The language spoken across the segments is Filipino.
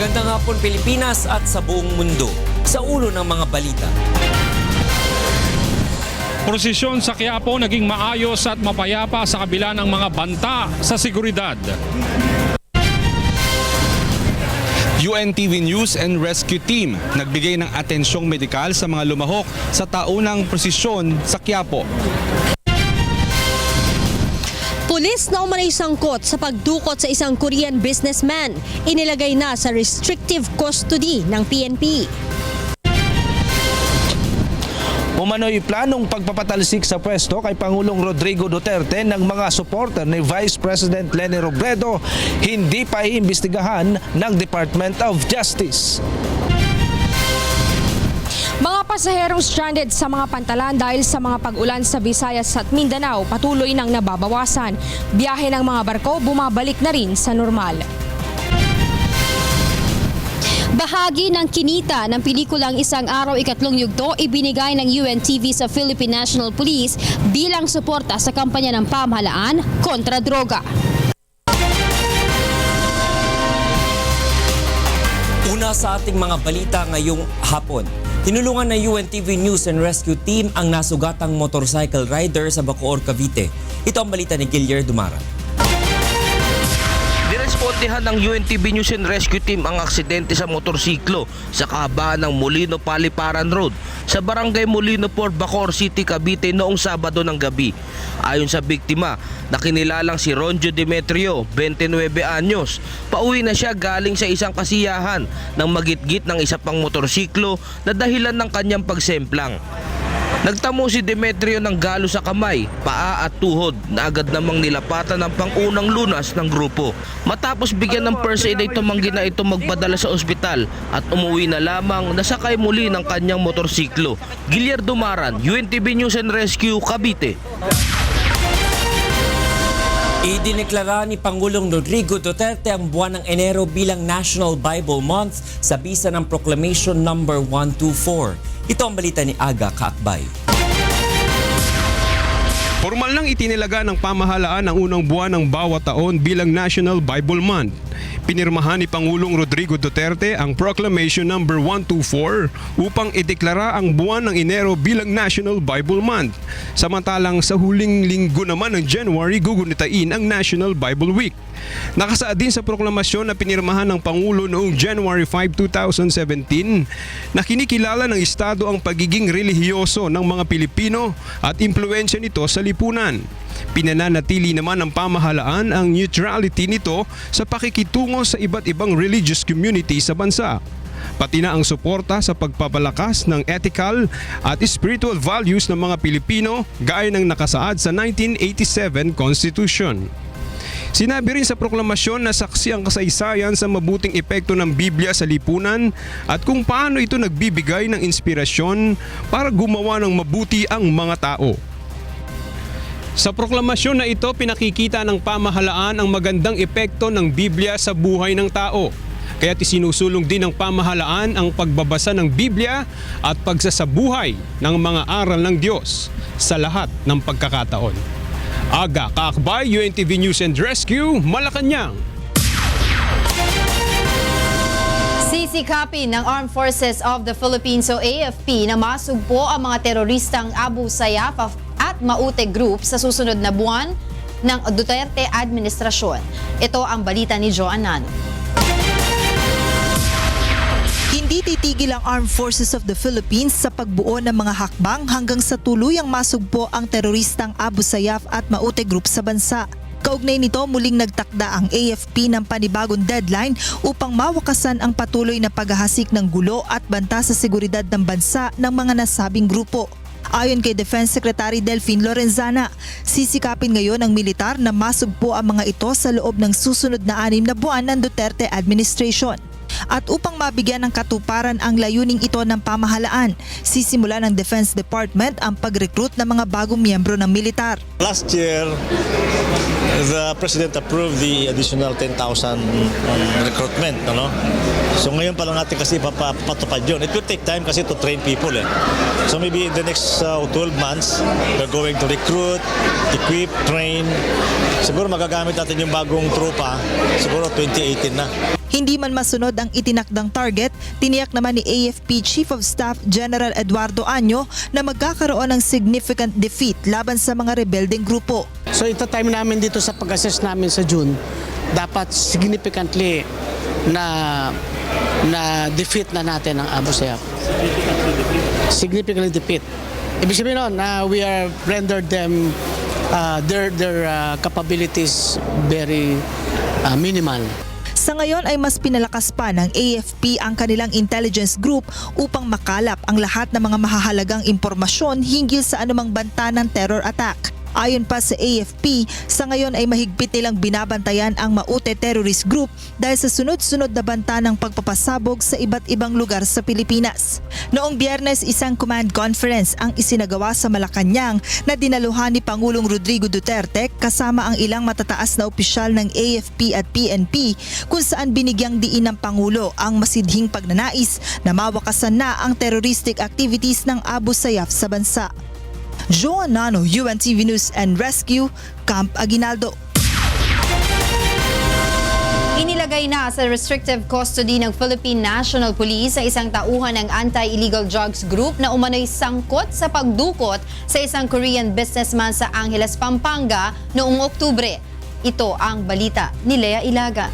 Magandang hapon Pilipinas at sa buong mundo. Sa ulo ng mga balita. Prosesyon sa Quiapo naging maayos at mapayapa sa kabila ng mga banta sa seguridad. UNTV News and Rescue Team nagbigay ng atensyong medikal sa mga lumahok sa taunang prosesyon sa Quiapo. Pulis na umanay sangkot sa pagdukot sa isang Korean businessman, inilagay na sa restrictive custody ng PNP. Umano'y planong pagpapatalsik sa pwesto kay Pangulong Rodrigo Duterte ng mga supporter ni Vice President Leni Robredo hindi pa iimbestigahan ng Department of Justice. Mga pasaherong stranded sa mga pantalan dahil sa mga pag-ulan sa Visayas at Mindanao patuloy nang nababawasan. Biyahe ng mga barko bumabalik na rin sa normal. Bahagi ng kinita ng pelikulang Isang Araw Ikatlong Yugto ibinigay ng UNTV sa Philippine National Police bilang suporta sa kampanya ng pamahalaan kontra droga. Una sa ating mga balita ngayong hapon. Tinulungan ng UNTV News and Rescue Team ang nasugatang motorcycle rider sa Bacoor, Cavite. Ito ang balita ni Gilier Dumaran. Direspondihan ng UNTV News and Rescue Team ang aksidente sa motorsiklo sa kahabaan ng Molino Paliparan Road sa Barangay Molino Port, Bacoor City, Cavite noong Sabado ng gabi. Ayon sa biktima, na kinilalang si Ronjo Demetrio, 29 anyos, pauwi na siya galing sa isang kasiyahan nang magitgit ng isa pang motorsiklo na dahilan ng kanyang pagsemplang. Nagtamo si Demetrio ng galo sa kamay, paa at tuhod na agad namang nilapatan ng pangunang lunas ng grupo. Matapos bigyan ng first aid ay tumanggi na ito magpadala sa ospital at umuwi na lamang nasakay muli ng kanyang motorsiklo. Gilier Dumaran, UNTV News and Rescue, Cavite. Idineklara ni Pangulong Rodrigo Duterte ang buwan ng Enero bilang National Bible Month sa bisa ng Proclamation No. 124. Ito ang balita ni Aga Kaakbay. Formal nang itinilaga ng pamahalaan ang unang buwan ng bawat taon bilang National Bible Month. Pinirmahan ni Pangulong Rodrigo Duterte ang Proclamation No. 124 upang ideklara ang buwan ng Enero bilang National Bible Month. Samantalang sa huling linggo naman ng January gugunitain ang National Bible Week. Nakasaad din sa proklamasyon na pinirmahan ng Pangulo noong January 5, 2017 na kinikilala ng Estado ang pagiging relihiyoso ng mga Pilipino at impluwensya nito sa lipunan. Pinananatili naman ng pamahalaan ang neutrality nito sa pakikitungo sa iba't ibang religious community sa bansa. Pati na ang suporta sa pagpapalakas ng ethical at spiritual values ng mga Pilipino gaya ng nakasaad sa 1987 Constitution. Sinabi rin sa proklamasyon na saksi ang kasaysayan sa mabuting epekto ng Biblia sa lipunan at kung paano ito nagbibigay ng inspirasyon para gumawa ng mabuti ang mga tao. Sa proklamasyon na ito, pinakikita ng pamahalaan ang magandang epekto ng Biblia sa buhay ng tao. Kaya't isinusulong din ng pamahalaan ang pagbabasa ng Biblia at pagsasabuhay ng mga aral ng Diyos sa lahat ng pagkakataon. Aga Kaakbay, UNTV News and Rescue, Malacanang. Sisikapin ng Armed Forces of the Philippines o AFP na masugpo ang mga teroristang Abu Sayyaf at Maute Group sa susunod na buwan ng Duterte administrasyon. Ito ang balita ni Joan Nano. Hindi titigil ang Armed Forces of the Philippines sa pagbuo ng mga hakbang hanggang sa tuluyang masugpo ang teroristang Abu Sayyaf at Maute Group sa bansa. Kaugnay nito, muling nagtakda ang AFP ng panibagong deadline upang mawakasan ang patuloy na paghahasik ng gulo at banta sa seguridad ng bansa ng mga nasabing grupo. Ayon kay Defense Secretary Delfin Lorenzana, sisikapin ngayon ng militar na masugpo ang mga ito sa loob ng susunod na 6 na buwan ng Duterte administration. At upang mabigyan ng katuparan ang layuning ito ng pamahalaan, sisimula ng Defense Department ang pag-recruit ng mga bagong miyembro ng militar. Last year, the President approved the additional 10,000 recruitment. So ngayon pa lang natin kasi papatupad yun. It will take time kasi to train people. So maybe in the next 12 months, we're going to recruit, equip, train. Siguro magagamit natin yung bagong tropa, siguro 2018 na. Hindi man masunod ang itinakdang target, tiniyak naman ni AFP Chief of Staff General Eduardo Año na magkakaroon ng significant defeat laban sa mga rebelding grupo. So ito time namin dito sa pag-assess namin sa June, dapat significantly na defeat na natin ang Abu Sayyaf. Significantly defeat. Ibig sabihin nun, we are rendered them their capabilities very minimal. Sa ngayon ay mas pinalakas pa ng AFP ang kanilang intelligence group upang makalap ang lahat ng mga mahahalagang impormasyon hinggil sa anumang banta ng terror attack. Ayon pa sa AFP, sa ngayon ay mahigpit nilang binabantayan ang Maute Terrorist Group dahil sa sunod-sunod na banta ng pagpapasabog sa iba't ibang lugar sa Pilipinas. Noong Biyernes, isang command conference ang isinagawa sa Malacanang na dinaluhan ni Pangulong Rodrigo Duterte kasama ang ilang matataas na opisyal ng AFP at PNP kung saan binigyang diin ng Pangulo ang masidhing pagnanais na mawakasan na ang terroristic activities ng Abu Sayyaf sa bansa. Joan Nano, UNTV News and Rescue, Camp Aguinaldo. Inilagay na sa restrictive custody ng Philippine National Police sa isang tauhan ng anti-illegal drugs group na umano'y sangkot sa pagdukot sa isang Korean businessman sa Angeles, Pampanga noong Oktubre. Ito ang balita ni Lea Ilaga.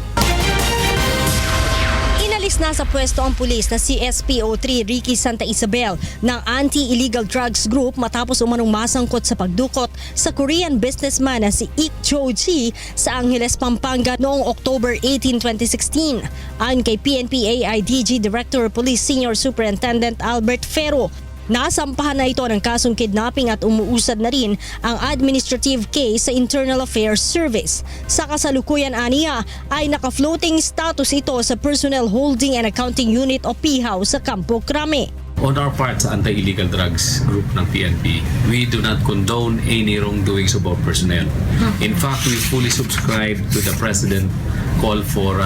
Inalis na sa pwesto ang pulis na si SPO3 Ricky Santa Isabel ng anti-illegal drugs group matapos umanong masangkot sa pagdukot sa Korean businessman na si Ik Jo-ji sa Angeles, Pampanga noong October 18, 2016. Ayon kay PNP AIDG Director Police Senior Superintendent Albert Ferro, nasampahan na ito ng kasong kidnapping at umuusad na rin ang administrative case sa Internal Affairs Service. Sa kasalukuyan aniya ay naka-floating status ito sa Personnel Holding and Accounting Unit o PHAU sa Campo Crame. On our part sa anti-illegal drugs group ng PNP, we do not condone any wrongdoings of our personnel. In fact, we fully subscribe to the President call for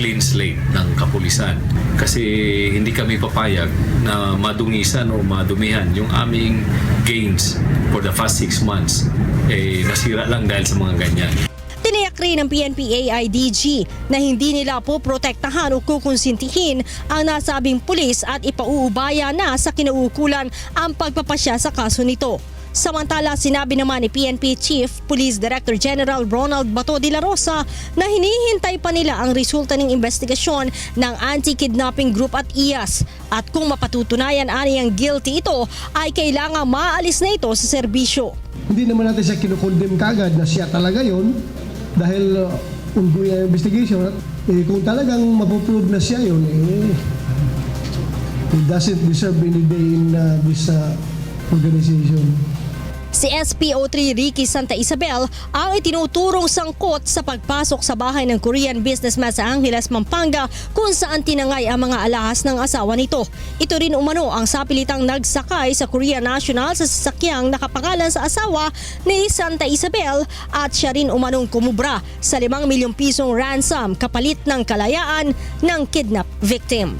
clean slate ng kapulisan. Kasi hindi kami papayag na madungisan o madumihan yung aming gains for the past 6 months. Nasira lang dahil sa mga ganyan. Tiniyak rin ng PNP AIDG na hindi nila poprotektahan o kukonsintihin ang nasabing pulis at ipauubaya na sa kinauukulan ang pagpapasya sa kaso nito. Samantala, sinabi naman ni PNP Chief Police Director General Ronald Bato de la Rosa na hinihintay pa nila ang resulta ng investigasyon ng anti-kidnapping group at IAS at kung mapatutunayan aniyang guilty ito ay kailangang maalis na ito sa serbisyo. Hindi naman natin siya kinukondem kagad na siya talaga yon dahil ongoing investigation. Kung talagang mapuprove na siya yun, he doesn't deserve any day in this organization. Si SPO3 Ricky Santa Isabel ang itinuturong sangkot sa pagpasok sa bahay ng Korean businessman sa Angeles, Pampanga kung saan tinangay ang mga alahas ng asawa nito. Ito rin umano ang sapilitang nagsakay sa Korea National sa sasakyang nakapangalan sa asawa ni Santa Isabel at siya rin umanong kumubra sa 5 milyong pisong ransom kapalit ng kalayaan ng kidnap victim.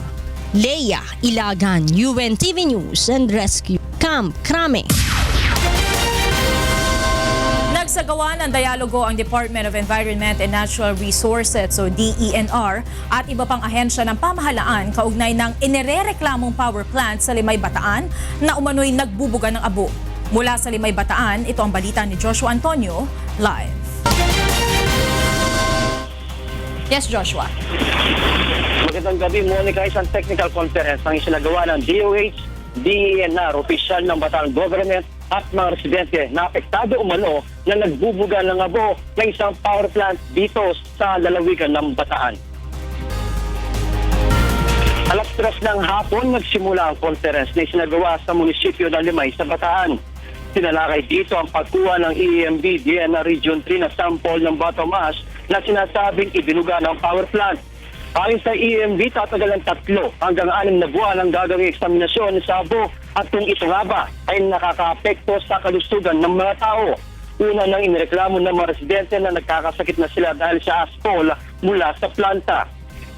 Lea Ilagan, UNTV News and Rescue, Camp Crame. Nagsagawa ng dialogo ang Department of Environment and Natural Resources o DENR at iba pang ahensya ng pamahalaan kaugnay ng inirereklamong power plant sa Limay, Bataan na umano'y nagbubuga ng abo. Mula sa Limay, Bataan, ito ang balita ni Joshua Antonio, live. Yes, Joshua. Magandang gabi, Monica. Isang technical conference ang isinagawa ng DOH, DENR, opisyal ng Bataan Government at mga residente na apektado umano na nagbubuga ng abo ng isang power plant dito sa lalawigan ng Bataan. Alas 3 ng hapon, nagsimula ang conference na isinagawa sa munisipyo ng Limay sa Bataan. Sinalakay dito ang pagkuha ng EMB DENR Region 3 na sample ng bottom ash na sinasabing ibinuga ng power plant. Ayon sa EMB, tatagalan 3 hanggang 6 na buwan ang gagawing eksaminasyon sa abo at kung ito nga ba ay nakakaapekto sa kalusugan ng mga tao. Una nang inireklamo ng mga residente na nagkakasakit na sila dahil sa aspol mula sa planta.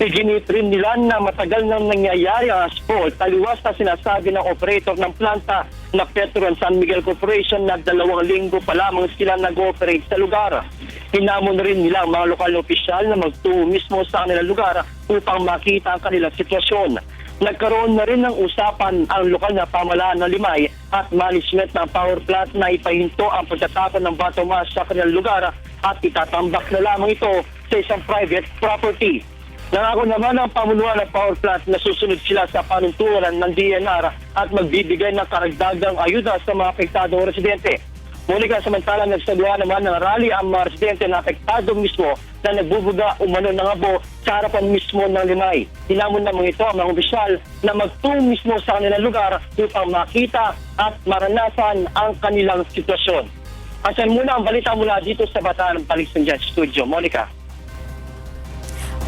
Iginit rin nila na matagal nang nangyayari ang aspol taliwas na sinasabi ng operator ng planta na Petro and San Miguel Corporation na 2 linggo pa lamang sila nag-ooperate sa lugar. Hinamon rin nila ang mga lokal na opisyal na magtungo mismo sa kanilang lugar upang makita ang kanilang sitwasyon. Nagkaroon na rin ng usapan ang lokal na pamahalaan ng Limay at management ng power plant na ipahinto ang pagtatapon ng batumas sa kanilang lugar at itatambak na lamang ito sa isang private property. Nangako naman ang pamunuan ng power plant na susunod sila sa panuntunan ng DNR at magbibigay ng karagdagang ayuda sa mga apektadong residente. Monica, samantala nagsagawa naman ng rally ang mga residente na apektado mismo na nagbubuga umano ng abo sa harapan mismo ng Limay. Hinamon naman ito ang mga opisyal na magtungo mismo sa kanilang lugar upang makita at maranasan ang kanilang sitwasyon. Asan muna ang balita mula dito sa Bataan ng Paligsan dyan Studio. Monica.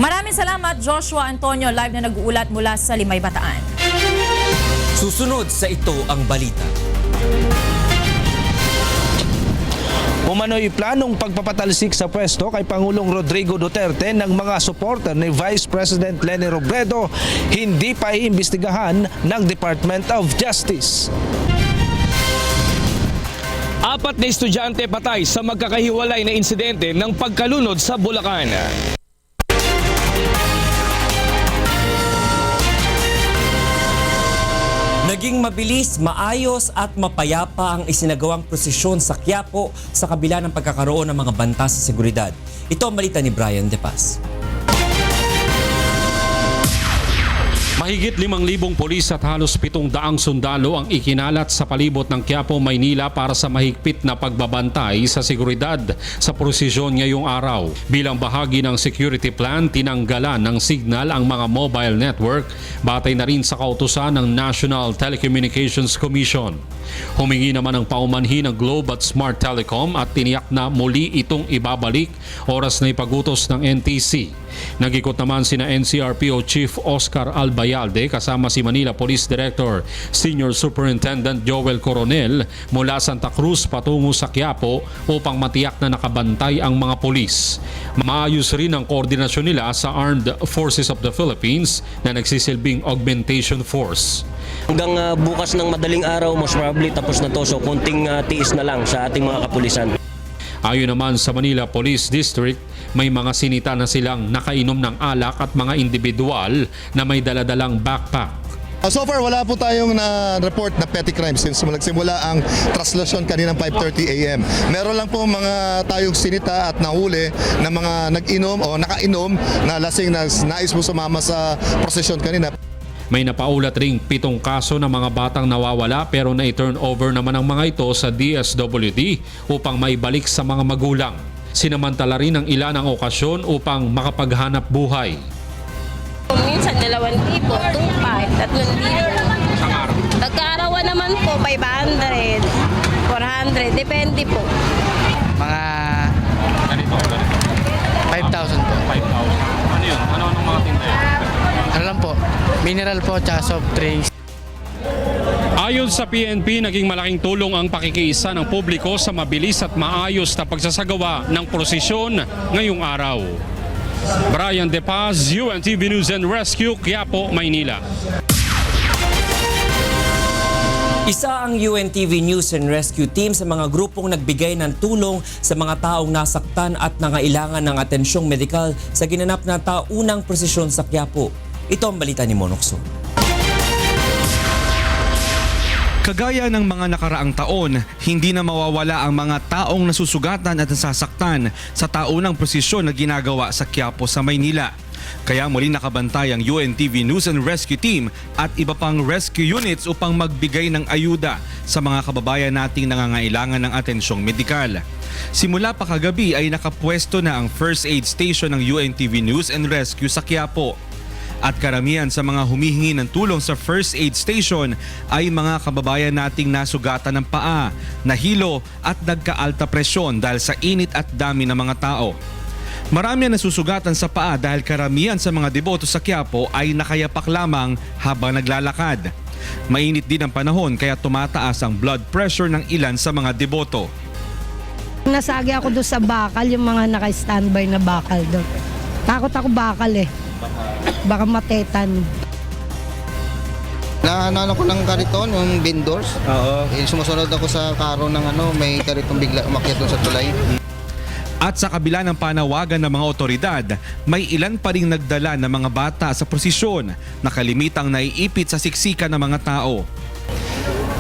Maraming salamat Joshua Antonio, live na nag-uulat mula sa Limay, Bataan. Susunod sa ito ang balita. Umano'y planong pagpapatalsik sa pwesto kay Pangulong Rodrigo Duterte ng mga supporter ni Vice President Leni Robredo hindi pa iimbestigahan ng Department of Justice. 4 na estudyante patay sa magkakahiwalay na insidente ng pagkalunod sa Bulacan. Naging mabilis, maayos at mapayapa ang isinagawang prosesyon sa Quiapo sa kabila ng pagkakaroon ng mga banta sa seguridad. Ito ang balita ni Brian De Paz. Mahigit 5,000 pulis at halos 700 sundalo ang ikinalat sa palibot ng Quiapo, Maynila para sa mahigpit na pagbabantay sa seguridad sa prosesyon ngayong araw. Bilang bahagi ng security plan, tinanggalan ng signal ang mga mobile network batay na rin sa kautusan ng National Telecommunications Commission. Humingi naman ng paumanhin ng Globe at Smart Telecom at tiniyak na muli itong ibabalik oras na ipagutos ng NTC. Nag-ikot naman sina NCRPO Chief Oscar Albayalde kasama si Manila Police Director Senior Superintendent Joel Coronel mula Santa Cruz patungo sa Quiapo upang matiyak na nakabantay ang mga pulis. Maayos rin ang koordinasyon nila sa Armed Forces of the Philippines na nagsisilbing augmentation force. Hanggang bukas ng madaling araw, most probably tapos na to. So konting tiis na lang sa ating mga kapulisan. Ayon naman sa Manila Police District, may mga sinita na silang nakainom ng alak at mga individual na may daladalang backpack. So far, wala po tayong na-report na petty crimes since nagsimula ang traslasyon kaninang 5:30 a.m. Meron lang po mga tayong sinita at nahuli na mga nag-inom o nakainom na lasing na nais mo sumama sa prosesyon kanina. May napaulat ring 7 kaso ng mga batang nawawala pero na-turn over naman ang mga ito sa DSWD upang maibalik sa mga magulang. Sinamantala rin ang ilan ang okasyon upang makapaghanap buhay. Minsan 2,000, 2,500, 3,000. Pagkaarawan naman po 500, 400, depende po. Mga 5,000 po. 5,000. Ano yun? Ano mga tinda yun? Ano lang po, mineral po tsaka soft drinks. Ayon sa PNP, naging malaking tulong ang pakikiisa ng publiko sa mabilis at maayos na pagsasagawa ng prosesyon ngayong araw. Brian De Paz, UNTV News and Rescue, Quiapo, Maynila. Isa ang UNTV News and Rescue Team sa mga grupong nagbigay ng tulong sa mga taong nasaktan at nangailangan ng atensyong medikal sa ginanap na taunang prosesyon sa Quiapo. Ito ang balita ni Monokso. Kagaya ng mga nakaraang taon, hindi na mawawala ang mga taong nasusugatan at nasasaktan sa taunang prosesyon na ginagawa sa Quiapo sa Maynila. Kaya muli nakabantay ang UNTV News and Rescue Team at iba pang rescue units upang magbigay ng ayuda sa mga kababayan nating nangangailangan ng atensyong medikal. Simula pa kagabi ay nakapwesto na ang first aid station ng UNTV News and Rescue sa Quiapo. At karamihan sa mga humihingi ng tulong sa first aid station ay mga kababayan nating nasugatan ng paa, nahilo at nagkaalta presyon dahil sa init at dami ng mga tao. Marami ang nasusugatan sa paa dahil karamihan sa mga deboto sa Quiapo ay nakayapak lamang habang naglalakad. Mainit din ang panahon kaya tumataas ang blood pressure ng ilan sa mga deboto. Nasagi ako doon sa bakal, yung mga naka-standby na bakal doon. Takot ako bakal eh. Baka matetan. Naano ko ng kariton, yung bin doors. Oo. Sumusunod ako sa karo ng may kariton bigla umakyat doon sa tulay. At sa kabila ng panawagan ng mga otoridad, may ilan pa ring nagdala ng mga bata sa prosesyon na kalimitang naiipit sa siksikan ng mga tao.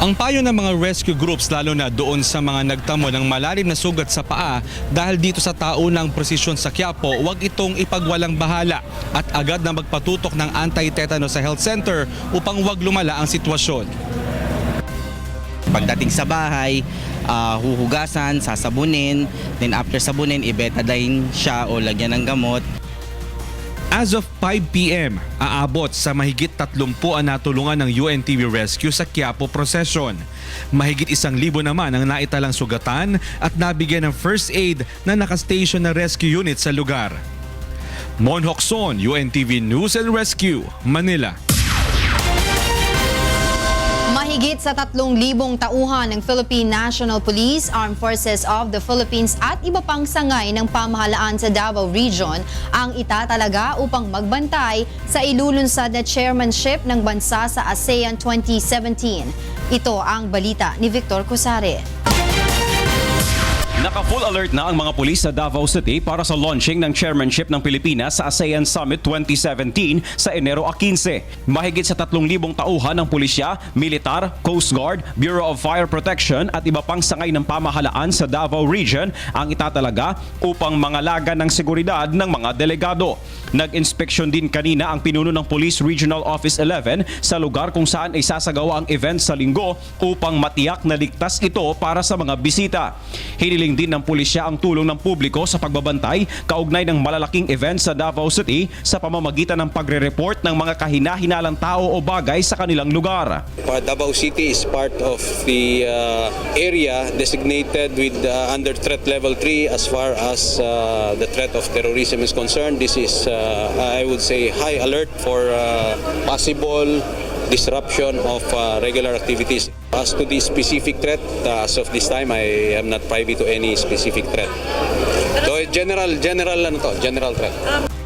Ang payo ng mga rescue groups lalo na doon sa mga nagtamo ng malalim na sugat sa paa dahil dito sa taunang prosesyon sa Quiapo, huwag itong ipagwalang bahala at agad na magpatutok ng anti-tetanus sa health center upang huwag lumala ang sitwasyon. Pagdating sa bahay, huhugasan, sasabunin, then after sabunin, i-betadine siya o lagyan ng gamot. As of 5 p.m., aabot sa mahigit 30 ang natulungan ng UNTV Rescue sa Quiapo Procession. Mahigit 1,000 naman ang naitalang sugatan at nabigyan ng first aid na nakastation na rescue unit sa lugar. Mon Hocson, UNTV News and Rescue, Manila. Mahigit sa 3,000 tauhan ng Philippine National Police, Armed Forces of the Philippines at iba pang sangay ng pamahalaan sa Davao Region ang itatalaga upang magbantay sa ilulunsad na chairmanship ng bansa sa ASEAN 2017. Ito ang balita ni Victor Cosare. Naka-full alert na ang mga pulis sa Davao City para sa launching ng chairmanship ng Pilipinas sa ASEAN Summit 2017 sa Enero 15. Mahigit sa 3,000 tauhan ng pulisya, militar, Coast Guard, Bureau of Fire Protection at iba pang sangay ng pamahalaan sa Davao Region ang itatalaga upang mangalaga ng seguridad ng mga delegado. Nag-inspeksyon din kanina ang pinuno ng Police Regional Office 11 sa lugar kung saan ay sasagawa ang event sa linggo upang matiyak na ligtas ito para sa mga bisita. Hiniling din ng pulisya ang tulong ng publiko sa pagbabantay kaugnay ng malalaking event sa Davao City sa pamamagitan ng pagre-report ng mga kahina-hinalang tao o bagay sa kanilang lugar. Davao City is part of the area designated with under threat level 3 as far as the threat of terrorism is concerned. This is, I would say, high alert for possible disruption of regular activities. As to the specific threat, as of this time, I am not privy to any specific threat. So general threat.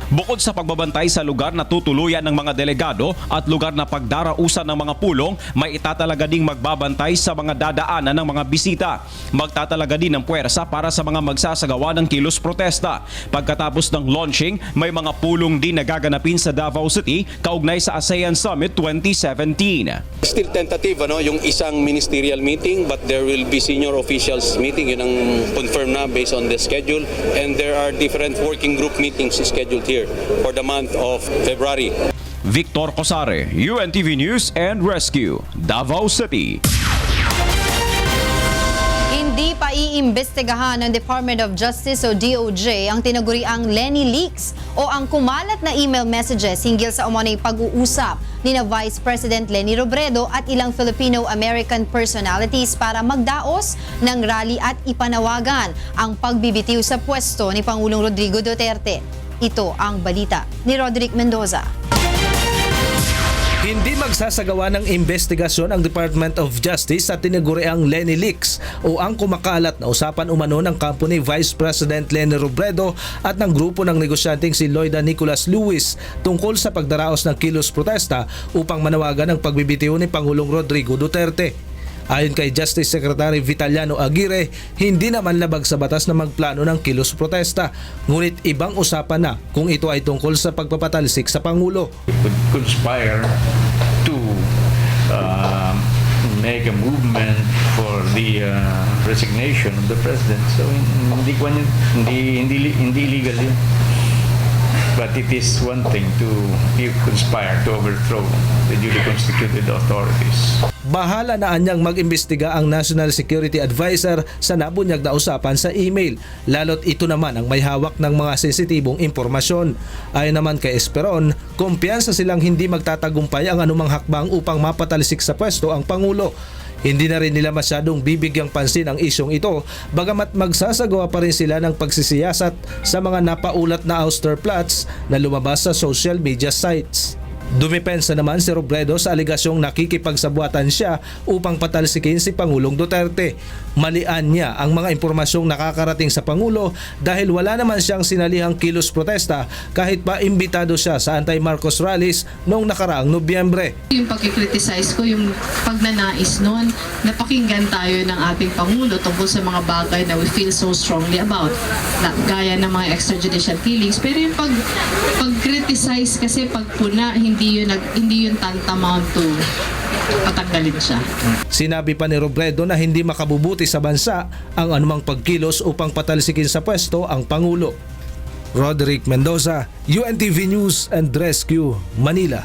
Bukod sa pagbabantay sa lugar na tutuluyan ng mga delegado at lugar na pagdarausan ng mga pulong, may itatalaga ding magbabantay sa mga dadaanan ng mga bisita. Magtatalaga din ng puwersa para sa mga magsasagawa ng kilos protesta. Pagkatapos ng launching, may mga pulong din na gaganapin sa Davao City kaugnay sa ASEAN Summit 2017. Still tentative, yung isang ministerial meeting, but there will be senior officials meeting. Yun ang confirm na based on the schedule. And there are different working group meetings scheduled here for the month of February. Victor Cosare, UNTV News and Rescue, Davao City. Hindi pa iimbestigahan ng Department of Justice o DOJ ang tinaguriang Lenny Leaks o ang kumalat na email messages hinggil sa umunay pag-uusap ni na Vice President Leni Robredo at ilang Filipino-American personalities para magdaos ng rally at ipanawagan ang pagbibitiw sa pwesto ni Pangulong Rodrigo Duterte. Ito ang balita ni Roderick Mendoza. Hindi magsasagawa ng investigasyon ang Department of Justice sa tinaguriang Lenny Leaks o ang kumakalat na usapan umano ng kampo ni Vice President Leni Robredo at ng grupo ng negosyanteng si Loida Nicolas Luis tungkol sa pagdaraos ng kilos protesta upang manawagan ang pagbibitiw ni Pangulong Rodrigo Duterte. Ayon kay Justice Secretary Vitaliano Aguirre, hindi naman labag sa batas na magplano ng kilos protesta. Ngunit ibang usapan na kung ito ay tungkol sa pagpapatalsik sa Pangulo. Could conspire to make a movement for the resignation of the President. So hindi illegal yun. But it is one thing to conspire to overthrow the duly constituted authorities. Bahala na anyang mag-imbestiga ang National Security Advisor sa nabunyag na usapan sa email, lalo't ito naman ang may hawak ng mga sensitibong impormasyon. Ayon naman kay Esperon, kumpiyansa silang hindi magtatagumpay ang anumang hakbang upang mapatalisik sa pwesto ang Pangulo. Hindi na rin nila masyadong bibigyang pansin ang isyong ito, bagamat magsasagawa pa rin sila ng pagsisiyasat sa mga napaulat na ouster plots na lumabas sa social media sites. Dumipensa naman si Robredo sa aligasyong nakikipagsabuatan siya upang patalsikin si Pangulong Duterte. Malian niya ang mga impormasyong nakakarating sa Pangulo dahil wala naman siyang sinalihang kilos protesta kahit pa imbitado siya sa anti-Marcos rallies noong nakaraang Nobyembre. Yung pag-criticize ko, yung pagnanais noon napakinggan tayo ng ating Pangulo tungkol sa mga bagay na we feel so strongly about, na, gaya ng mga extrajudicial killings. Pero yung pag-criticize kasi pagpuna, hindi yun tantamount to patanggalin siya. Sinabi pa ni Robredo na hindi makabubuti sa bansa ang anumang pagkilos upang patalsikin sa pwesto ang Pangulo. Roderick Mendoza, UNTV News and Rescue, Manila.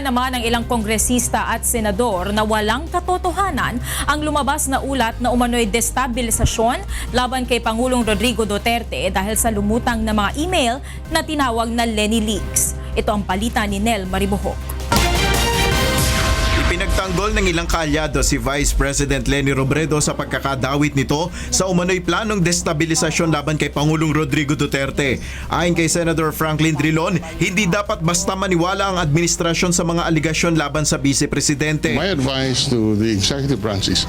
Naman ng ilang kongresista at senador na walang katotohanan ang lumabas na ulat na umano'y destabilisasyon laban kay Pangulong Rodrigo Duterte dahil sa lumutang na mga email na tinawag na Lenny Leaks. Ito ang balita ni Nel Maribohok. Pinagtanggol ng ilang kaalyado si Vice President Leni Robredo sa pagkakadawit nito sa umano'y planong destabilisasyon laban kay Pangulong Rodrigo Duterte. Ayon kay Senator Franklin Drilon, hindi dapat basta maniwala ang administrasyon sa mga aligasyon laban sa Vice Presidente. My advice to the executive branch is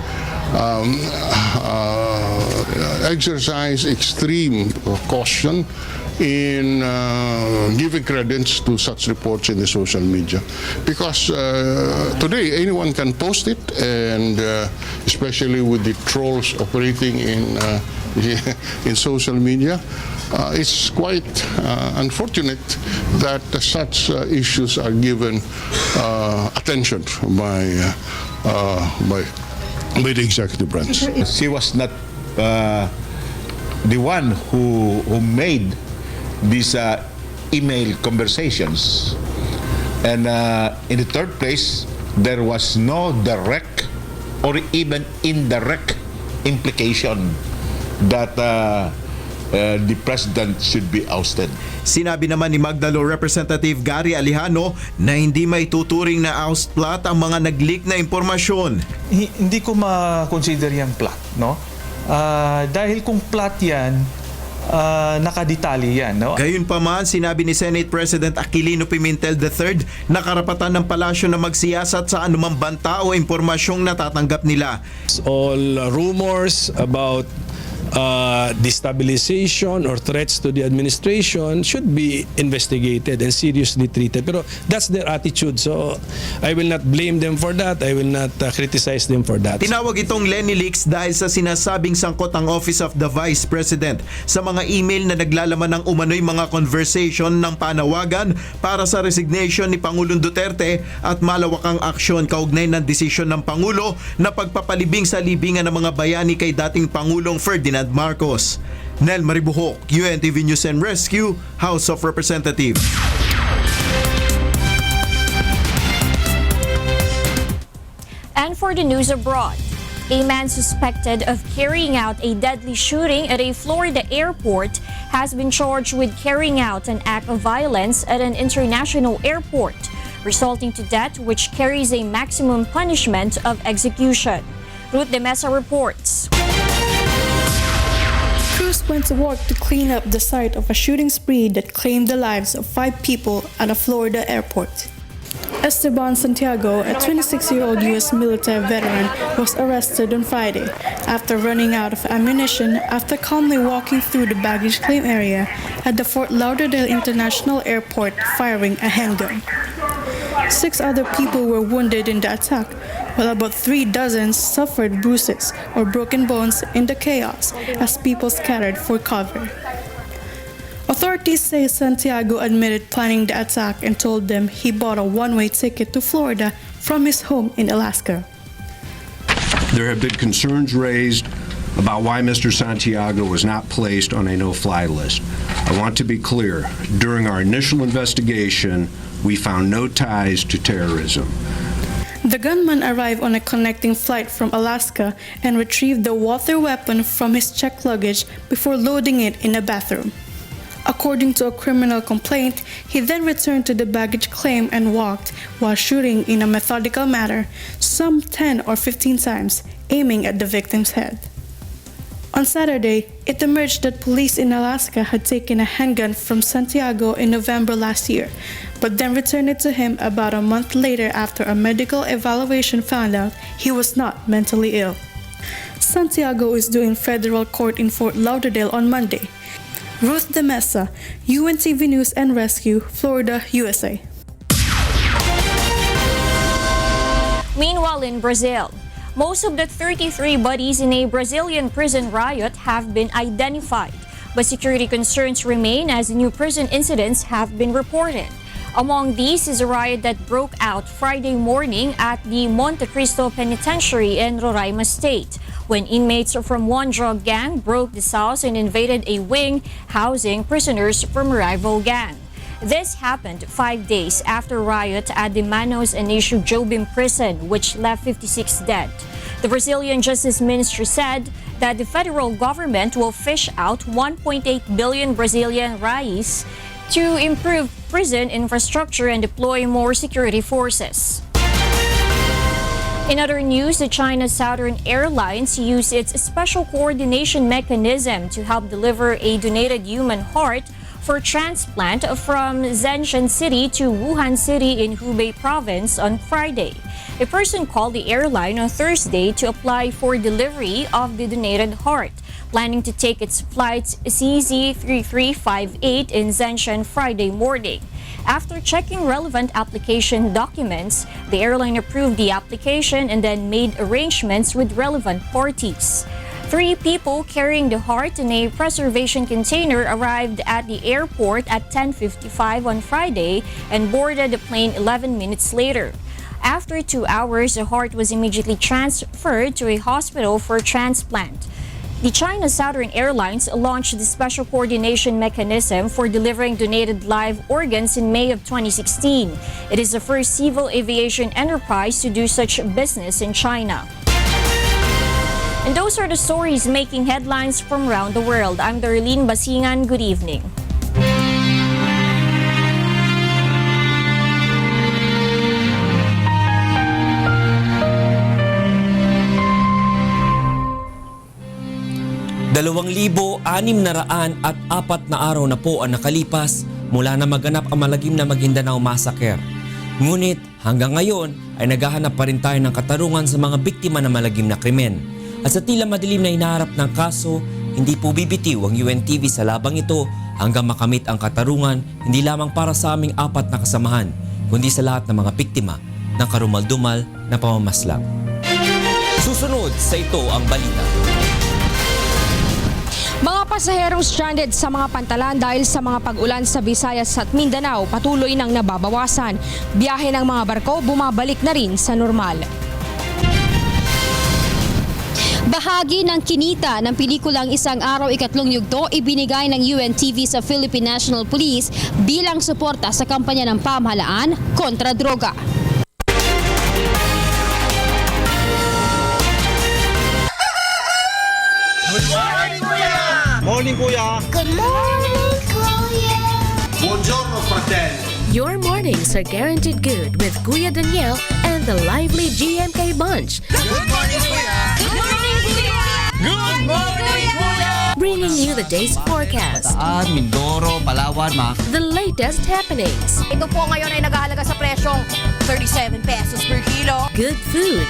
exercise extreme caution in giving credence to such reports in the social media, because today anyone can post it, and especially with the trolls operating in social media, it's quite unfortunate that such issues are given attention by the executive branch. She was not the one who made these email conversations, and in the third place, there was no direct or even indirect implication that the president should be ousted. Sinabi naman ni Magdalo Representative Gary Alejano na hindi maituturing na oust plot ang mga nag-leak na impormasyon. Hindi ko ma-consider yung plot, no? Dahil kung plot yan, nakadetalye yan, no? Gayunpaman, sinabi ni Senate President Aquilino Pimentel III na karapatan ng palasyo na magsiyasat sa anumang banta o impormasyong natatanggap nila. All rumors about destabilization or threats to the administration should be investigated and seriously treated. Pero that's their attitude. So I will not blame them for that. I will not criticize them for that. Tinawag itong Lenny Leaks dahil sa sinasabing sangkot ang Office of the Vice President sa mga email na naglalaman ng umano'y mga conversation ng panawagan para sa resignation ni Pangulong Duterte at malawakang aksyon kaugnay ng desisyon ng Pangulo na pagpapalibing sa libingan ng mga bayani kay dating Pangulong Ferdinand Marcos. Nel Maribuhok, UNTV News and Rescue, House of Representatives. And for the news abroad, a man suspected of carrying out a deadly shooting at a Florida airport has been charged with carrying out an act of violence at an international airport, resulting to death, which carries a maximum punishment of execution. Ruth De Mesa reports. Crews went to work to clean up the site of a shooting spree that claimed the lives of 5 people at a Florida airport. Esteban Santiago, a 26-year-old U.S. military veteran, was arrested on Friday after running out of ammunition after calmly walking through the baggage claim area at the Fort Lauderdale International Airport firing a handgun. 6 other people were wounded in the attack, while about 3 dozen suffered bruises or broken bones in the chaos as people scattered for cover. Authorities say Santiago admitted planning the attack and told them he bought a one-way ticket to Florida from his home in Alaska. There have been concerns raised about why Mr. Santiago was not placed on a no-fly list. I want to be clear, during our initial investigation, we found no ties to terrorism. The gunman arrived on a connecting flight from Alaska and retrieved the water weapon from his checked luggage before loading it in a bathroom. According to a criminal complaint, he then returned to the baggage claim and walked while shooting in a methodical manner, some 10 or 15 times, aiming at the victim's head. On Saturday, it emerged that police in Alaska had taken a handgun from Santiago in November last year, but then returned it to him about a month later after a medical evaluation found out he was not mentally ill. Santiago is due in federal court in Fort Lauderdale on Monday. Ruth De Mesa, UNTV News and Rescue, Florida, USA. all in Brazil. Most of the 33 bodies in a Brazilian prison riot have been identified, but security concerns remain as new prison incidents have been reported. Among these is a riot that broke out Friday morning at the Monte Cristo Penitentiary in Roraima State, when inmates from one drug gang broke the cells and invaded a wing housing prisoners from a rival gang. This happened 5 days after riot at the Manos Anísio Jobim prison, which left 56 dead. The Brazilian Justice Ministry said that the federal government will fish out 1.8 billion Brazilian reais to improve prison infrastructure and deploy more security forces. In other news, the China Southern Airlines used its special coordination mechanism to help deliver a donated human heart for transplant from Zhengzhou City to Wuhan City in Hubei Province on Friday. A person called the airline on Thursday to apply for delivery of the donated heart, planning to take its flight CZ3358 in Zhengzhou Friday morning. After checking relevant application documents, the airline approved the application and then made arrangements with relevant parties. 3 people carrying the heart in a preservation container arrived at the airport at 10:55 on Friday and boarded the plane 11 minutes later. After 2 hours, the heart was immediately transferred to a hospital for transplant. The China Southern Airlines launched the special coordination mechanism for delivering donated live organs in May of 2016. It is the first civil aviation enterprise to do such business in China. And those are the stories making headlines from around the world. I'm Darlene Basingan. Good evening. Dalawang 2,604 na araw na po ang nakalipas mula na maganap ang malagim na Maguindanao Massacre. Ngunit hanggang ngayon ay naghahanap pa rin tayo ng katarungan sa mga biktima ng malagim na krimen. At sa tila madilim na hinaharap ng kaso, hindi po bibitiw ang UNTV sa labang ito hanggang makamit ang katarungan hindi lamang para sa aming 4 na kasamahan, kundi sa lahat ng mga biktima ng karumal-dumal na pamamaslang. Susunod sa ito ang balita. Mga pasaherong stranded sa mga pantalan dahil sa mga pag-ulan sa Visayas at Mindanao patuloy nang nababawasan. Biyahe ng mga barko bumabalik na rin sa normal. Bahagi ng kinita ng pelikulang Isang Araw Ikatlong Yugto ibinigay ng UNTV sa Philippine National Police bilang suporta sa kampanya ng pamahalaan kontra droga. Good morning, Kuya! Morning, Kuya! Good morning, Kuya! Buongiorno, fratelli! Your mornings are guaranteed good with Kuya Daniel and the lively GMK Bunch. Good morning, Kuya! Good morning, Kuya! Good morning, Kuya! Bringing you the day's forecast. Bataan, Mindoro, Palawan, The latest happenings. Ito po ngayon ay naghahalaga sa presyong 37 pesos per kilo. Good food.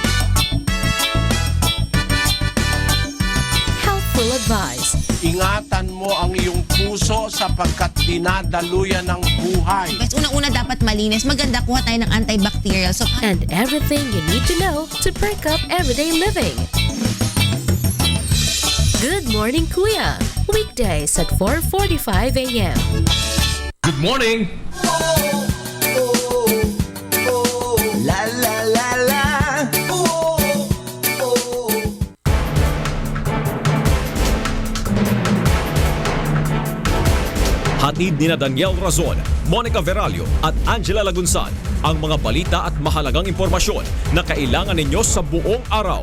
Helpful advice. Ingatan mo ang iyong puso sapagkat dinadaluyan ng buhay. Bes, unang-una dapat malinis. Maganda, kuha tayo ng antibacterial. And everything you need to know to perk up everyday living. Good Morning Kuya. Weekdays at 4:45 a.m. Good morning! La la la la! Hatid ni Daniel Razon, Monica Veralio at Angela Lagunsan ang mga balita at mahalagang impormasyon na kailangan ninyo sa buong araw.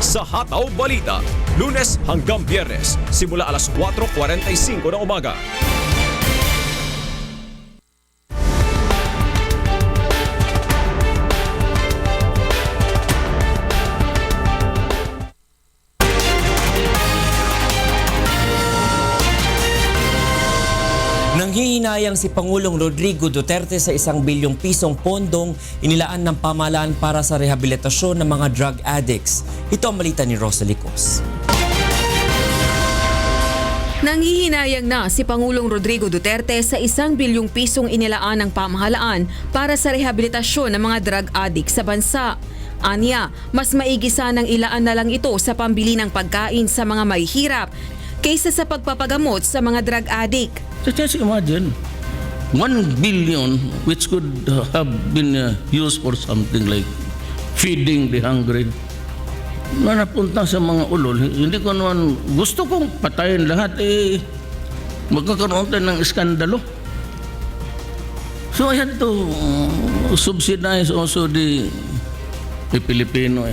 Sa Hataw Balita, Lunes hanggang Biyernes, simula alas 4:45 ng umaga. Nanghihinayang si Pangulong Rodrigo Duterte sa 1 bilyong pisong pondong inilaan ng pamahalaan para sa rehabilitasyon ng mga drug addicts. Ito ang balita ni Rosalie Cos. Nanghihinayang na si Pangulong Rodrigo Duterte sa 1 bilyong pisong inilaan ng pamahalaan para sa rehabilitasyon ng mga drug addict sa bansa. Anya, mas maigi sanang ilaan na lang ito sa pambili ng pagkain sa mga mahihirap kaysa sa pagpapagamot sa mga drug addict. So just imagine, 1 billion which could have been used for something like feeding the hungry na napunta sa mga ulol. Hindi ko naman gusto kong patayin lahat, magkakaroon tayo ng iskandalo. So I had to subsidize also the Pilipino.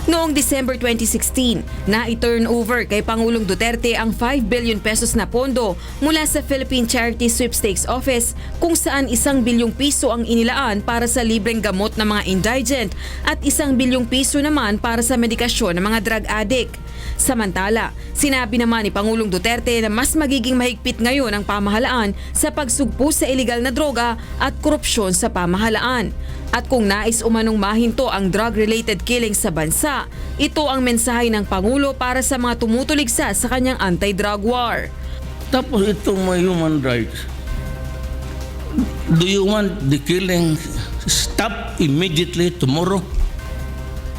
Noong December 2016, na-turn over kay Pangulong Duterte ang 5 billion pesos na pondo mula sa Philippine Charity Sweepstakes Office kung saan 1 bilyong piso ang inilaan para sa libreng gamot ng mga indigent at 1 bilyong piso naman para sa medikasyon ng mga drug addict. Samantala, sinabi naman ni Pangulong Duterte na mas magiging mahigpit ngayon ang pamahalaan sa pagsugpo sa iligal na droga at korupsyon sa pamahalaan. At kung nais umanong mahinto ang drug-related killings sa bansa, ito ang mensahe ng Pangulo para sa mga tumutuligsa sa kanyang anti-drug war. Tapos itong mga human rights. Do you want the killing stop immediately tomorrow?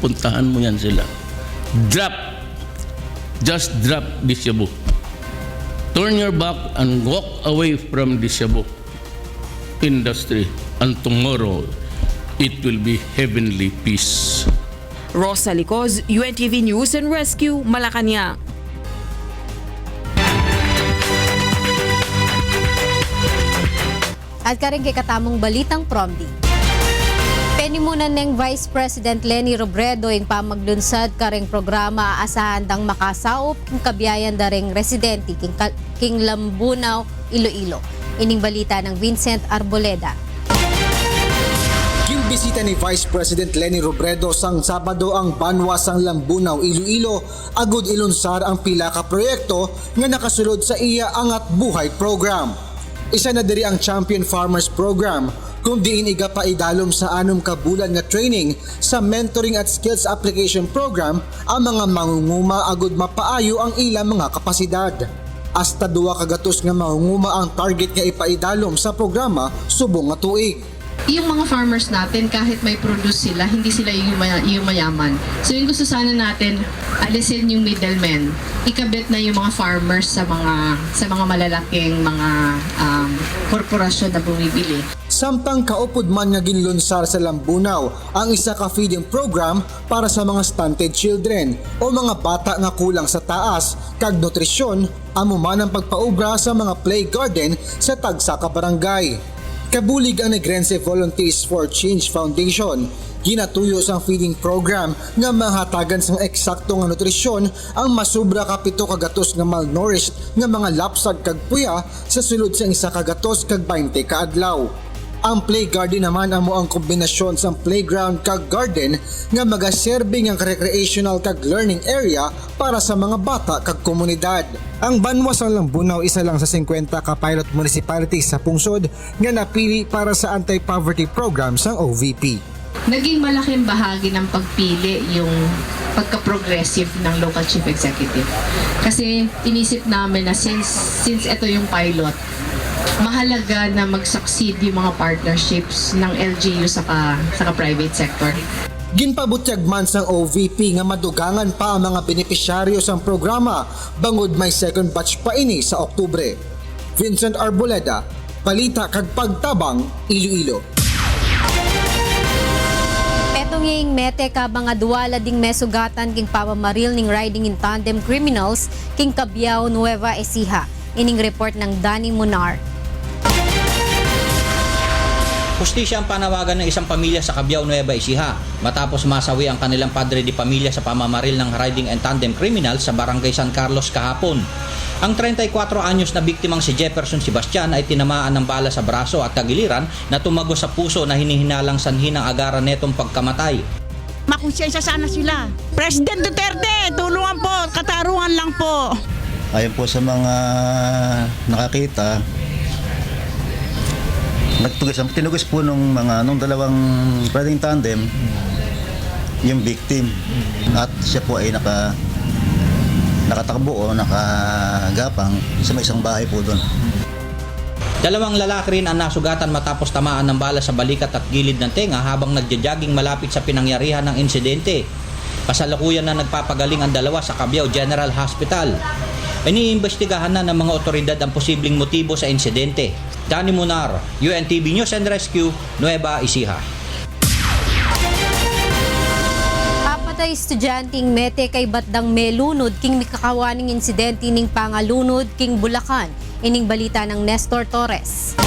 Puntahan mo yan sila. Just drop the shabu. Turn your back and walk away from the shabu industry. And tomorrow, it will be heavenly peace. Rosa Licoz, UNTV News and Rescue, Malacanang. At karing kay katamong balitang promdi. Penimunan ng Vice President Leni Robredo yung pamaglunsad karing programa asahan dang makasaop kung kabiyayan daring residente king Lambunaw, Iloilo. Ining balita ng Vincent Arboleda. Gimbisita ni Vice President Leni Robredo sang Sabado ang Banwa sang Lambunaw, Iloilo, agud ilunsar ang pila ka proyekto nga nakasulod sa iya Angat Buhay program. Isa na diri ang Champion Farmers Program, kung diin iga pa idalom sa 6 ka bulan nga training sa Mentoring at Skills Application Program ang mga mangunguma agud mapaayo ang ilang mga kapasidad. Hasta 2 kagatos nga mangunguma ang target nga ipaidalom sa programa subong nga tuig. Yung mga farmers natin, kahit may produce sila, hindi sila yung mayaman. So yung gusto sana natin, alisin yung middlemen. Ikabit na yung mga farmers sa mga malalaking mga korporasyon na bumibili. Samtang kaupod man nga ginlunsar sa Lambunaw ang isa ka feeding program para sa mga stunted children o mga bata nga kulang sa taas kag nutrisyon, amo man ang pagpaubra sa mga play garden sa tagsa ka barangay. Kabulig ang Negrense Volunteers for Change Foundation. Ginatuyo sang feeding program nga mahatagan sang eksakto nga nutrisyon ang masubra ka 7 kagatos nga malnourished nga mga lapsag kag puya sa sulod sa 1 kagatos kag 20 ka adlaw. Ang play garden naman amo ang kombinasyon sa playground kag garden nga magaserbing ang recreational kag learning area para sa mga bata kag komunidad. Ang Banwa sang Lambunaw isa lang sa 50 ka pilot municipalities sa pungsod nga napili para sa anti-poverty program sang OVP. Naging malaking bahagi ng pagpili yung pagka-progressive ng local chief executive. Kasi inisip namin na since ito yung pilot, mahalaga na mag-succeed yung mga partnerships ng LGU sa private sector. Ginpabutyag man sang OVP nga madugangan pa ang mga benepisyaryo sang programa bangod may second batch pa ini sa Oktubre. Vincent Arboleda, Balita kag Pagtabang, Iloilo. Petong mete ka mga duwala ding mesugatan king pamamaril ning riding in tandem criminals king Cabiao, Nueva Ecija. Ining report ng Danny Munar. Hustisya ang panawagan ng isang pamilya sa Cabiao, Nueva Ecija matapos masawi ang kanilang padre di pamilya sa pamamaril ng riding and tandem criminal sa Barangay San Carlos kahapon. Ang 34 anyos na biktimang si Jefferson Sebastian ay tinamaan ng bala sa braso at tagiliran na tumagos sa puso na hinihinalang sanhi ng agaran netong pagkamatay. Makonsyensya sana sila. President Duterte, tulungan po, katarungan lang po. Ayon po sa mga nakakita, tinugis po nung dalawang riding tandem yung victim at siya po ay nakatakbo o nakagapang sa may isang bahay po doon. Dalawang lalaki rin ang nasugatan matapos tamaan ng bala sa balikat at gilid ng tenga habang nagja-jogging malapit sa pinangyarihan ng insidente. Kasalukuyan na nagpapagaling ang dalawa sa Cabiao General Hospital. Iniimbestigahan na ng mga otoridad ang posibleng motibo sa insidente. Danny Munar, UNTV News and Rescue, Nueva Ecija. Apatay estudyanteng mete kay batdang melunod king mikakawaning insidente ning pangalunod king Bulacan. Ining balita ng Nestor Torres.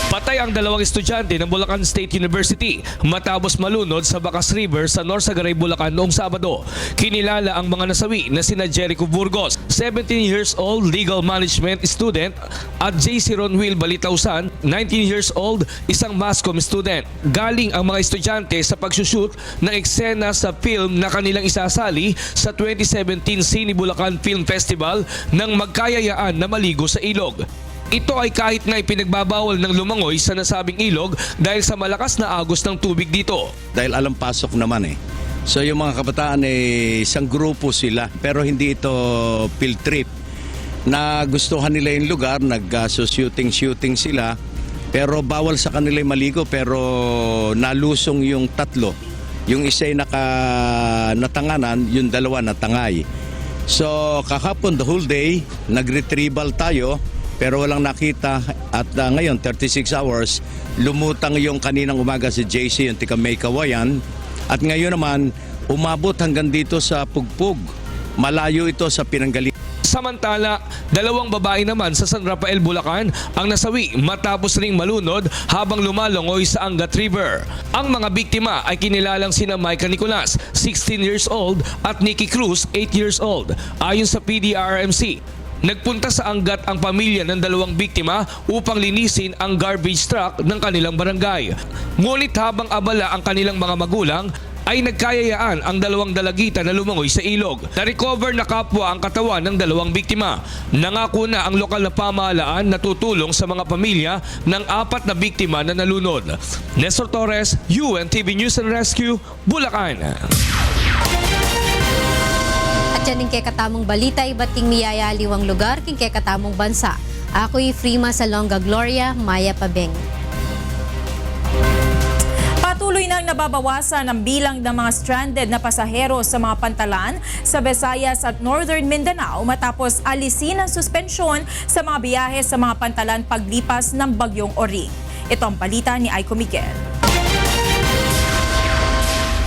Patay ang dalawang estudyante ng Bulacan State University matapos malunod sa Bacas River sa Norsagaray, Bulacan noong Sabado. Kinilala ang mga nasawi na sina Jericho Burgos, 17 years old legal management student, at JC Ronwil Balitausan, 19 years old, isang masscom student. Galing ang mga estudyante sa pagsushoot ng eksena sa film na kanilang isasali sa 2017 Cine Bulacan Film Festival nang magkayayaan na maligo sa ilog. Ito ay kahit na ipinagbabawal ng lumangoy sa nasabing ilog dahil sa malakas na agos ng tubig dito. Dahil alam pasok naman eh. So yung mga kabataan isang grupo sila pero hindi ito field trip. Nagustuhan nila yung lugar, nag-shooting sila pero bawal sa kanila yung maligo pero nalusong yung tatlo. Yung isa ay natanganan, yung dalawa natangay. So kahapon the whole day, nag-retrieval tayo. Pero walang nakita at ngayon 36 hours lumutang yung kaninang umaga si JC yung tika May Kawayan at ngayon naman umabot hanggang dito sa Pugpug. Malayo ito sa pinanggalingan. Samantala, dalawang babae naman sa San Rafael, Bulacan ang nasawi matapos ring malunod habang lumalongoy sa Angat River. Ang mga biktima ay kinilalang sina Micah Nicolas, 16 years old at Nikki Cruz, 8 years old. Ayon sa PDRMC, nagpunta sa Angat ang pamilya ng dalawang biktima upang linisin ang garbage truck ng kanilang barangay. Ngunit habang abala ang kanilang mga magulang, ay nagkayayaan ang dalawang dalagita na lumangoy sa ilog. Na-recover na kapwa ang katawan ng dalawang biktima. Nangako na ang lokal na pamahalaan na tutulong sa mga pamilya ng 4 na biktima na nalunod. Nestor Torres, UNTV News and Rescue, Bulacan. At yan kay katamong balita, ibating miyayaliwang lugar, king kay katamong bansa. Ako'y Frima Salonga Gloria, Maya Pabeng. Patuloy nang nababawasan ang bilang ng mga stranded na pasahero sa mga pantalan sa Visayas at Northern Mindanao matapos alisin ang suspensyon sa mga biyahe sa mga pantalan paglipas ng Bagyong Oring. Ito ang balita ni Aiko Miguel.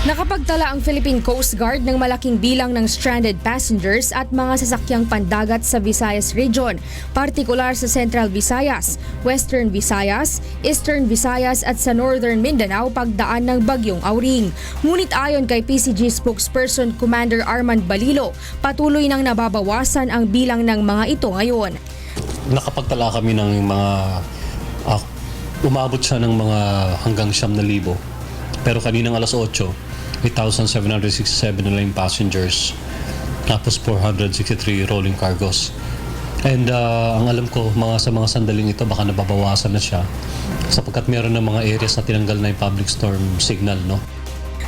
Nakapagtala ang Philippine Coast Guard ng malaking bilang ng stranded passengers at mga sasakyang pandagat sa Visayas Region, partikular sa Central Visayas, Western Visayas, Eastern Visayas at sa Northern Mindanao pagdaan ng Bagyong Auring. Ngunit ayon kay PCG spokesperson Commander Armand Balilo, patuloy nang nababawasan ang bilang ng mga ito ngayon. Nakapagtala kami ng mga umabot siya ng mga hanggang 9,000. Pero kaninang alas 8, 8,767 na lang passengers, tapos 463 rolling cargos. And ang alam ko, sa mga sandaling ito, baka nababawasan na siya sapagkat meron ng mga areas na tinanggal na yung public storm signal, no?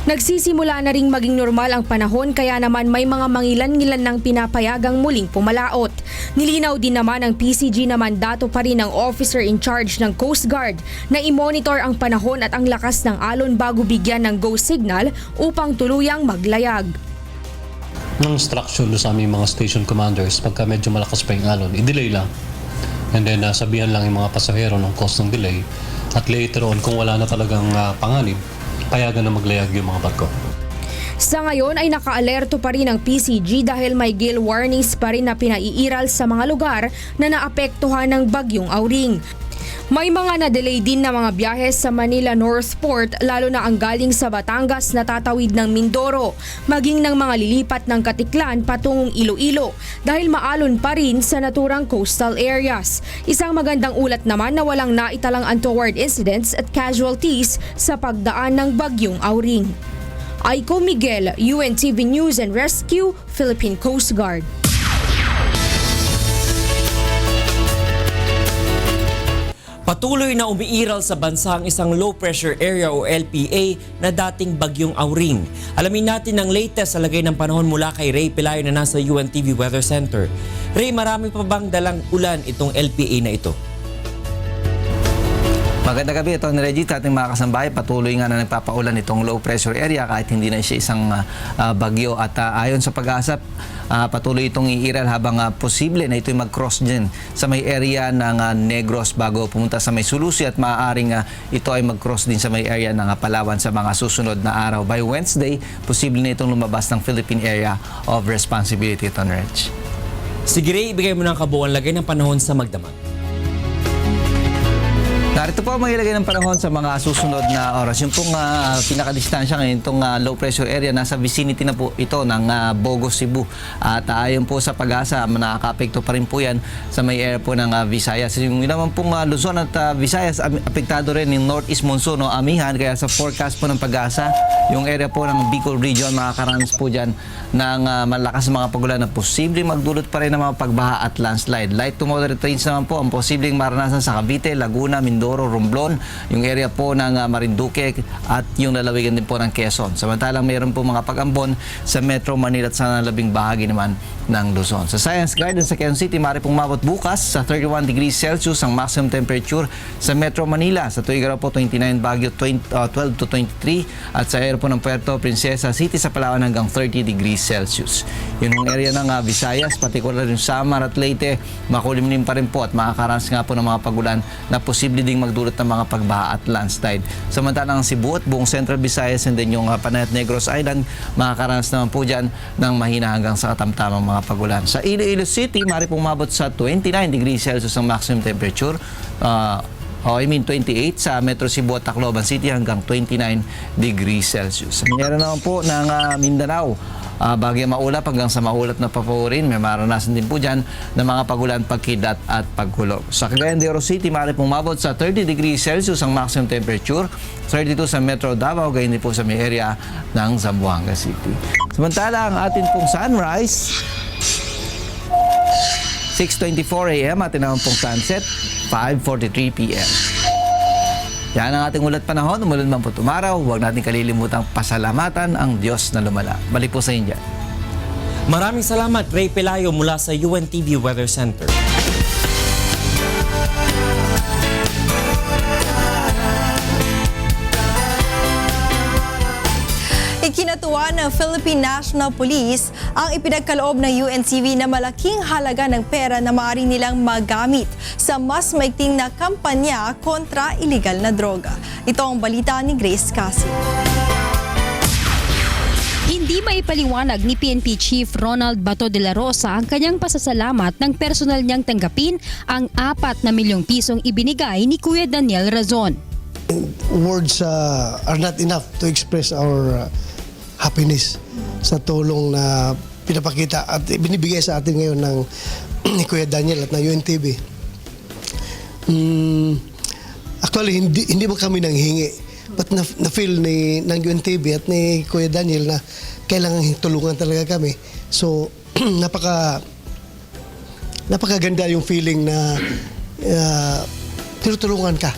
Nagsisimula na ring maging normal ang panahon kaya naman may mga mangilan-ngilan ng pinapayagang muling pumalaot. Nilinaw din naman ng PCG na mandato pa rin ng officer in charge ng Coast Guard na i-monitor ang panahon at ang lakas ng alon bago bigyan ng go signal upang tuluyang maglayag. Ng instruction do sa aming mga station commanders, pagka medyo malakas pa yung alon, i-delay lang. And then sabihan lang yung mga pasahero ng cause ng delay at later on kung wala na talagang panganib, payagan na maglayag yung mga barko. Sa ngayon ay naka-alerto pa rin ang PCG dahil may gale warnings pa rin na pinaiiral sa mga lugar na naapektuhan ng Bagyong Auring. May mga na-delay din na mga biyahe sa Manila North Port lalo na ang galing sa Batangas na tatawid ng Mindoro, maging ng mga lilipat ng Katiklan patungong Iloilo dahil maalon pa rin sa naturang coastal areas. Isang magandang ulat naman na walang naitalang untoward incidents at casualties sa pagdaan ng Bagyong Auring. Aiko Miguel, UNTV News and Rescue, Philippine Coast Guard. Patuloy na umiiral sa bansa ang isang low pressure area o LPA na dating bagyong Auring. Alamin natin ang latest sa lagay ng panahon mula kay Ray Pelayo na nasa UNTV Weather Center. Ray, marami pa bang dalang ulan itong LPA na ito? Magandang gabi, ito ni Reggie, ating mga kasambahay. Patuloy nga na nagpapaulan itong low pressure area kahit hindi na siya isang bagyo. At ayon sa pag-asa, patuloy itong iiral habang posible na ito'y mag-cross din sa may area ng Negros bago pumunta sa may Sulusi at maaaring ito ay mag-cross din sa may area ng Palawan sa mga susunod na araw. By Wednesday, posible na itong lumabas ng Philippine Area of Responsibility, ito ni Reggie. Sige Ray, ibigay mo ng kabuuan lagay ng panahon sa magdamag. Narito po ang mailagay ng panahon sa mga susunod na oras. Yung pong pinakadistansya ngayon, itong low pressure area, nasa vicinity na po ito ng Bogos, Cebu. At ayon po sa pag-asa, nakaka-apekto pa rin po yan sa may area po ng Visayas. Yung naman pong Luzon at Visayas, apektado rin yung northeast monsoon o amihan. Kaya sa forecast po ng pag-asa, yung area po ng Bicol region, makakaranas po dyan ng malakas mga pagulan na posibleng magdulot pa rin ng mga pagbaha at landslide. Light to moderate rains naman po ang posibleng maranasan sa Cavite, Laguna, Mindoro, Romblon, yung area po ng Marinduque at yung lalawigan din po ng Quezon. Samantalang mayroon po mga pag-ambon sa Metro Manila at sa labing bahagi naman ng Luzon. Sa Science Guidance sa Quezon City, maaari pong mabot bukas sa 31 degrees Celsius ang maximum temperature sa Metro Manila. Sa Tuigaraw po 29, Baguio 12 to 23 at sa area po ng Puerto Princesa City sa Palawan hanggang 30 degrees Celsius. Yun ang area ng Visayas, particular yung Samar at Leyte, makulimlim pa rin po at makakaranas nga po ng mga pagulan na posible ding magdulot ng mga pagbaha at landslide. Samantalang Cebu at buong Central Visayas and din yung Panay at Negros Island, makakaranas naman po dyan ng mahina hanggang sa katamtamang mga pagulan. Sa Iloilo City, maaari pong mabot sa 29 degrees Celsius ang maximum temperature. 28 sa Metro Cebu at Tacloban City hanggang 29 degrees Celsius. Meron naman po ng Mindanao, bagay maulap hanggang sa maulat na papawirin. May maranasan din po dyan ng mga pagulan, pagkidat at pagkulog. Sa Cagayan de Oro City, maaari pong mabot sa 30 degrees Celsius ang maximum temperature. 32 sa Metro Davao, gayon din po sa may area ng Zamboanga City. Samantala, ang atin pong sunrise, 6:24 a.m. at naman pong sunset, 5:43 p.m. Yan ang ating ulat panahon. Umulan man po tumaraw, huwag natin kalilimutang pasalamatan ang Diyos na lumala. Balik po sa inyo. Maraming salamat, Ray Pelayo mula sa UNTV Weather Center. Ikinatuwa ng Philippine National Police ang ipinagkaloob ng UNTV na malaking halaga ng pera na maaari nilang magamit sa mas maigting na kampanya kontra iligal na droga. Ito ang balita ni Grace Cassie. Hindi maipaliwanag ni PNP Chief Ronald Bato de la Rosa ang kanyang pasasalamat ng personal niyang tanggapin ang 4 na milyong pisong ibinigay ni Kuya Daniel Razon. Words are not enough to express our happiness sa tulong na pinapakita at binibigay sa atin ngayon ng ni Kuya Daniel at ng UNTV. Actually, hindi mo kami nanghingi. But na-feel ng UNTV at ni Kuya Daniel na kailangan tulungan talaga kami. So, napakaganda yung feeling na tinutulungan ka.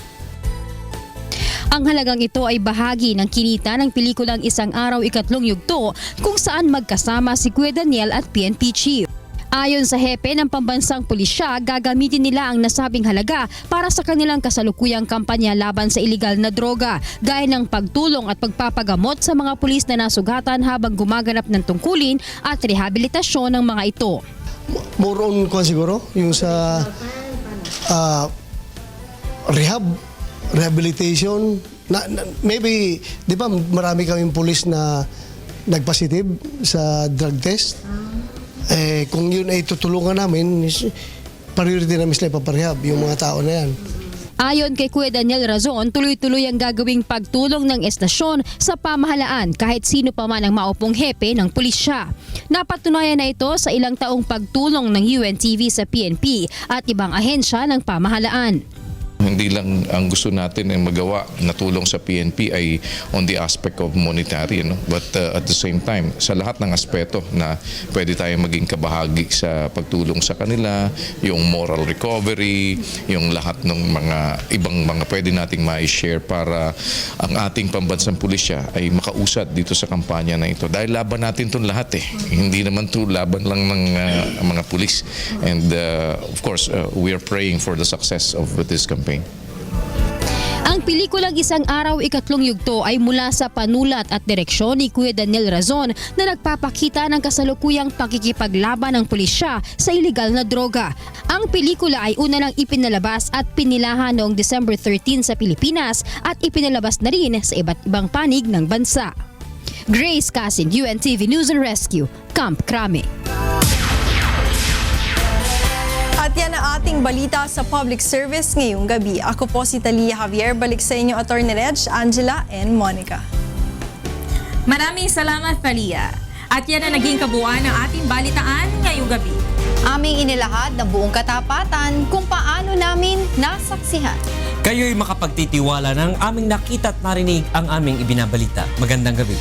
Ang halagang ito ay bahagi ng kinita ng pelikulang Isang Araw Ikatlong Yugto kung saan magkasama si Kuya Daniel at PNP Chief. Ayon sa hepe ng pambansang pulisya, gagamitin nila ang nasabing halaga para sa kanilang kasalukuyang kampanya laban sa iligal na droga, gaya ng pagtulong at pagpapagamot sa mga pulis na nasugatan habang gumaganap ng tungkulin at rehabilitasyon ng mga ito. More on siguro, yung sa rehabilitation, maybe, di ba marami kaming pulis na nagpositive sa drug test? Kung yun ay tutulungan namin, priority namin sila ipaparehab, yung mga tao na yan. Ayon kay Kuya Daniel Razon, tuloy-tuloy ang gagawing pagtulong ng estasyon sa pamahalaan kahit sino pa man ang maupong hepe ng pulisya. Napatunayan na ito sa ilang taong pagtulong ng UNTV sa PNP at ibang ahensya ng pamahalaan. Hindi lang ang gusto natin ay magawa na tulong sa PNP ay on the aspect of monetary, but at the same time, sa lahat ng aspeto na pwede tayong maging kabahagi sa pagtulong sa kanila, yung moral recovery, yung lahat ng mga ibang mga pwede nating ma-share para ang ating pambansang pulisya ay makausad dito sa kampanya na ito. Dahil laban natin itong lahat Hindi naman ito laban lang ng mga pulis. And of course, we are praying for the success of this campaign. Ang pelikulang Isang Araw Ikatlong Yugto ay mula sa panulat at direksyon ni Kuya Daniel Razon na nagpapakita ng kasalukuyang pakikipaglaban ng pulisya sa iligal na droga. Ang pelikula ay una nang ipinalabas at pinilahan noong December 13 sa Pilipinas at ipinalabas na rin sa iba't ibang panig ng bansa. Grace Casin, UNTV News and Rescue, Camp Crame. At yan ang ating balita sa public service ngayong gabi. Ako po si Talia Javier. Balik sa inyo, Atty. Reg, Angela, and Monica. Maraming salamat, Talia. At yan ang naging kabuuan ng ating balitaan ngayong gabi. Aming inilahad ng buong katapatan kung paano namin nasaksihan. Kayo'y makapagtitiwala ng aming nakita at narinig ang aming ibinabalita. Magandang gabi.